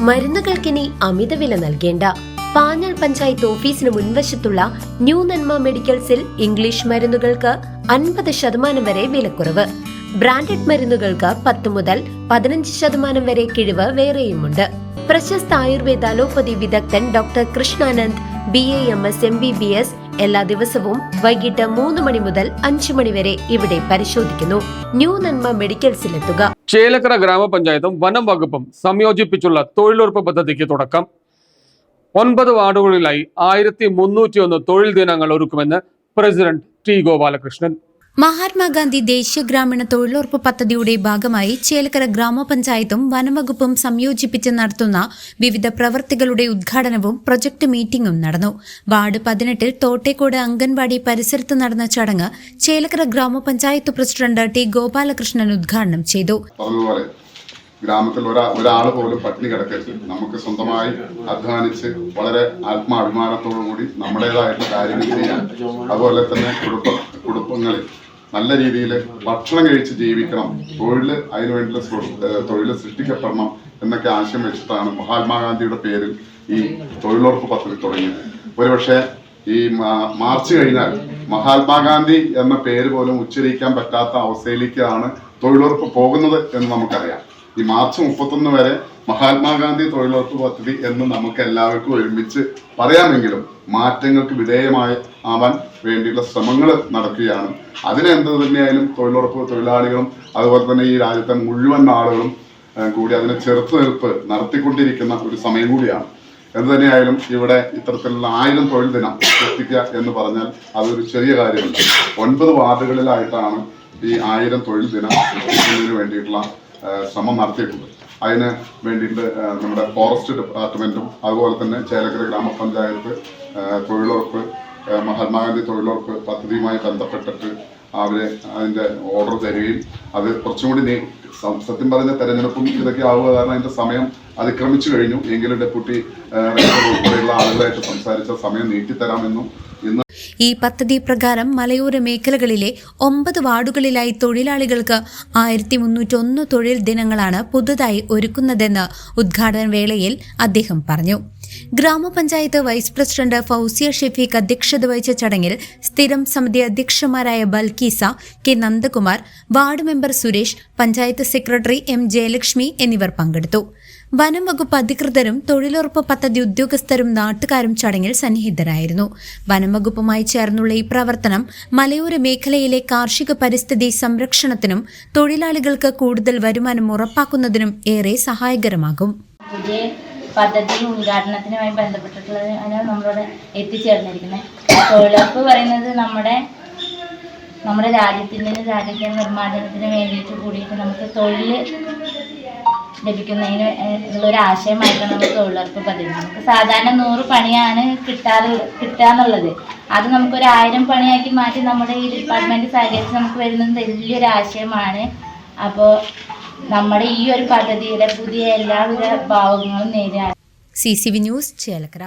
മരുന്നുകൾക്കിനി അമിതവില നൽകേണ്ട. പാഞ്ഞാൾ പഞ്ചായത്ത് ഓഫീസിന് മുൻവശത്തുള്ള ന്യൂ നന്മ മെഡിക്കൽസിൽ ഇംഗ്ലീഷ് മരുന്നുകൾക്ക് 50% വരെ വിലക്കുറവ്. ബ്രാൻഡഡ് മരുന്നുകൾക്ക് 10 മുതൽ 15% വരെ കിഴിവ് വേറെയുമുണ്ട്. പ്രശസ്ത ആയുർവേദ അലോപ്പതി വിദഗ്ധൻ ഡോക്ടർ കൃഷ്ണാനന്ദ് BAMS MBBS എല്ലാ ദിവസവും വൈകിട്ട് 3 മണി മുതൽ 5 മണി വരെ ഇവിടെ പരിശോധിക്കുന്നു. ന്യൂ നന്മ മെഡിക്കൽസിലെത്തുക. ചേലക്കര ഗ്രാമപഞ്ചായത്തും വനം വകുപ്പും സംയോജിപ്പിച്ചുള്ള തൊഴിലുറപ്പ് പദ്ധതിക്ക് തുടക്കം. 9 വാർഡുകളിലായി 1301 തൊഴിൽ ദിനങ്ങൾ ഒരുക്കുമെന്ന് പ്രസിഡന്റ് T. ഗോപാലകൃഷ്ണൻ. മഹാത്മാഗാന്ധി ദേശീയ ഗ്രാമീണ തൊഴിലുറപ്പ് പദ്ധതിയുടെ ഭാഗമായി ചേലക്കര ഗ്രാമപഞ്ചായത്തും വനംവകുപ്പും സംയോജിപ്പിച്ച് നടത്തുന്ന വിവിധ പ്രവൃത്തികളുടെ ഉദ്ഘാടനവും പ്രൊജക്ട് മീറ്റിംഗും നടന്നു. വാർഡ് 18 തോട്ടേക്കോട് അംഗൻവാടി പരിസരത്ത് നടന്ന ചടങ്ങ് ചേലക്കര ഗ്രാമപഞ്ചായത്ത് പ്രസിഡന്റ് T. ഗോപാലകൃഷ്ണൻ ഉദ്ഘാടനം ചെയ്തു. ഗ്രാമത്തിൽ ഒരാൾ പോലും പട്ടിണി കിടക്കരുത്. നമുക്ക് സ്വന്തമായി അധ്വാനിച്ച് വളരെ ആത്മാഭിമാനത്തോടു കൂടി നമ്മുടേതായിട്ടുള്ള കാര്യങ്ങൾ ചെയ്യാൻ, അതുപോലെ തന്നെ കുടുംബങ്ങളിൽ നല്ല രീതിയിൽ ഭക്ഷണം കഴിച്ച് ജീവിക്കണം, അതിനുവേണ്ടി തൊഴിൽ സൃഷ്ടിക്കപ്പെടണം എന്നൊക്കെ ആശയം വെച്ചിട്ടാണ് മഹാത്മാഗാന്ധിയുടെ പേരിൽ ഈ തൊഴിലുറപ്പ് പദ്ധതി തുടങ്ങിയത്. ഒരുപക്ഷെ ഈ മാർച്ച് കഴിഞ്ഞാൽ മഹാത്മാഗാന്ധി എന്ന പേര് പോലും ഉച്ചരിക്കാൻ പറ്റാത്ത അവസ്ഥയിലേക്കാണ് തൊഴിലുറപ്പ് പോകുന്നത് എന്ന് നമുക്കറിയാം. ഈ മാർച്ച് 31 വരെ മഹാത്മാഗാന്ധി തൊഴിലുറപ്പ് പദ്ധതി എന്ന് നമുക്ക് എല്ലാവർക്കും ഒരുമിച്ച് പറയാമെങ്കിലും മാറ്റങ്ങൾക്ക് വിധേയമാവാൻ വേണ്ടിയുള്ള ശ്രമങ്ങൾ നടക്കുകയാണ്. അതിനെന്ത് തന്നെയായാലും തൊഴിലുറപ്പ് തൊഴിലാളികളും അതുപോലെ തന്നെ ഈ രാജ്യത്തെ മുഴുവൻ ആളുകളും കൂടി അതിനെ ചെറുത്തുനിൽപ്പ് നടത്തിക്കൊണ്ടിരിക്കുന്ന ഒരു സമയം കൂടിയാണ്. എന്ത് തന്നെയായാലും ഇവിടെ ഇത്തരത്തിലുള്ള 1000 തൊഴിൽ ദിനം സൃഷ്ടിക്കുക എന്ന് പറഞ്ഞാൽ അതൊരു ചെറിയ കാര്യമല്ല. 9 വാർഡുകളിലായിട്ടാണ് ഈ 1000 തൊഴിൽ ദിനം സൃഷ്ടിക്കുന്നതിന് വേണ്ടിയിട്ടുള്ള ശ്രമം നടത്തിയിട്ടുണ്ട്. അതിന് വേണ്ടിയിട്ട് നമ്മുടെ ഫോറസ്റ്റ് ഡിപ്പാർട്ട്മെന്റും അതുപോലെ തന്നെ ചേലക്കര ഗ്രാമപഞ്ചായത്ത് തൊഴിലുറപ്പ് മഹാത്മാഗാന്ധി തൊഴിലുറപ്പ് പദ്ധതിയുമായി ബന്ധപ്പെട്ടിട്ട് അതിന്റെ ഓർഡർ തരികയും അത് കുറച്ചും കൂടി സത്യം പറഞ്ഞ തെരഞ്ഞെടുപ്പും ഇതൊക്കെ ആവുക കാരണം അതിന്റെ സമയം അതിക്രമിച്ചു കഴിഞ്ഞു. എങ്കിലും ഡെപ്യൂട്ടി ഉൾപ്പെടെയുള്ള ആളുകളായിട്ട് സംസാരിച്ച സമയം നീട്ടിത്തരാമെന്നും ഇന്ന് ഈ പദ്ധതി പ്രകാരം മലയോര മേഖലകളിലെ 9 വാർഡുകളിലായി തൊഴിലാളികൾക്ക് 1301 തൊഴിൽ ദിനങ്ങളാണ് പുതുതായി ഒരുക്കുന്നതെന്ന് ഉദ്ഘാടന വേളയിൽ അദ്ദേഹം പറഞ്ഞു. ഗ്രാമപഞ്ചായത്ത് വൈസ് പ്രസിഡന്റ് ഫൗസിയ ഷെഫീഖ് അധ്യക്ഷത വഹിച്ച ചടങ്ങിൽ സ്ഥിരം സമിതി അധ്യക്ഷന്മാരായ Balkees, K. Nandakumar, ward member Suresh, panchayat secretary M. Jayalakshmi എന്നിവർ പങ്കെടുത്തു. വനം വകുപ്പ് അധികൃതരും തൊഴിലുറപ്പ് പദ്ധതി ഉദ്യോഗസ്ഥരും നാട്ടുകാരും ചടങ്ങിൽ സന്നിഹിതരായിരുന്നു. വനം വകുപ്പുമായി ചേർന്നുള്ള ഈ പ്രവർത്തനം മലയോര മേഖലയിലെ കാർഷിക പരിസ്ഥിതി സംരക്ഷണത്തിനും തൊഴിലാളികൾക്ക് കൂടുതൽ വരുമാനം ഉറപ്പാക്കുന്നതിനും ഏറെ സഹായകരമാകും. പദ്ധതി ഉദ്ഘാടനത്തിനുമായി ബന്ധപ്പെട്ടിട്ടുള്ളതിനാണ് നമ്മളോട് എത്തിച്ചേർന്നിരിക്കുന്നത്. തൊഴിലുറപ്പ് പറയുന്നത് നമ്മുടെ രാജ്യത്തിന്റെ നിർമ്മാണത്തിന് വേണ്ടിയിട്ട് കൂടിയിട്ട് നമുക്ക് തൊഴിൽ ലഭിക്കുന്നതിന് ഉള്ളൊരു ആശയമായിട്ടാണ് നമുക്ക് തൊഴിലുറപ്പ് പദ്ധതി. നമുക്ക് സാധാരണ 100 പണിയാണ് കിട്ടാന്നുള്ളത്. അത് നമുക്കൊരു 1000 പണിയാക്കി മാറ്റി നമ്മുടെ ഈ ഡിപ്പാർട്ട്മെന്റ് സഹകരിച്ച് നമുക്ക് വരുന്നത് വലിയൊരു ആശയമാണ്. അപ്പോൾ നമ്മുടെ ഈ ഒരു പദ്ധതിയുടെ പുതിയ എല്ലാവിധ ഭാവങ്ങളും നേടിയാണ്. CCV news Chelakkara.